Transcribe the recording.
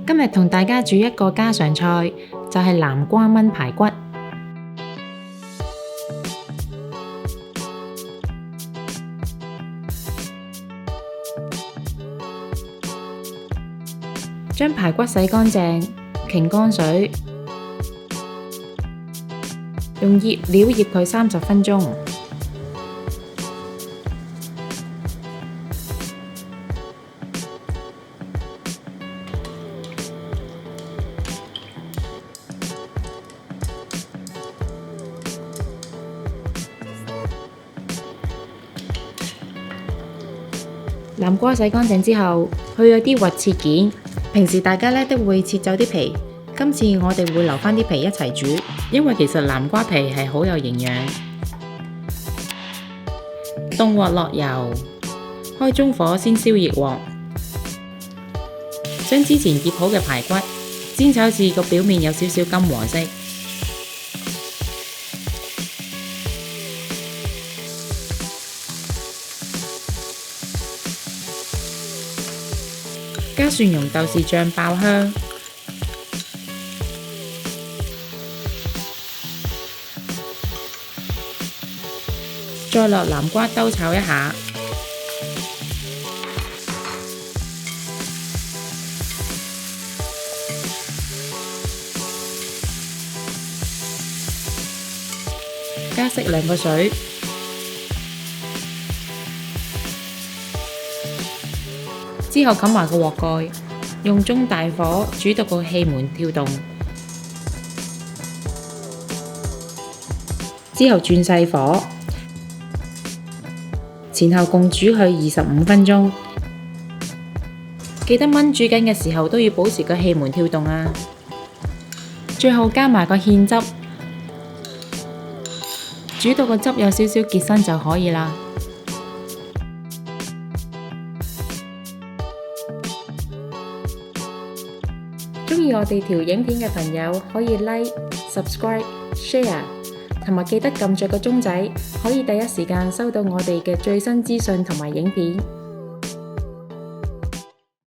今日同大家煮一個家常菜，就係南瓜炆排骨。將排骨洗乾淨，擎乾水，用醃料醃佢30分鐘。南瓜洗乾淨之後，去咗啲核切件。平時大家都會切走啲皮，今次我哋會留返啲皮一齊煮，因為其實南瓜皮係好有營養。凍鑊落油，開中火先燒熱鑊，將之前醃好嘅排骨煎炒至個表面有少少金黃色。加蒜蓉豆豉醬爆香，再落南瓜兜炒一下，加適量嘅水。之後冚埋個鑊蓋，用中大火煮到個氣門跳動。之後轉細火，前後共煮佢25分鐘。記得炆煮緊嘅時候都要保持個氣門跳動啊！最後加埋個芡汁，煮到個汁有少少結身就可以啦。鍾意我哋條影片嘅朋友可以 Like、Subscribe、Share， 同埋記得撳着個鐘仔，可以第一時間收到我哋嘅最新資訊同埋影片。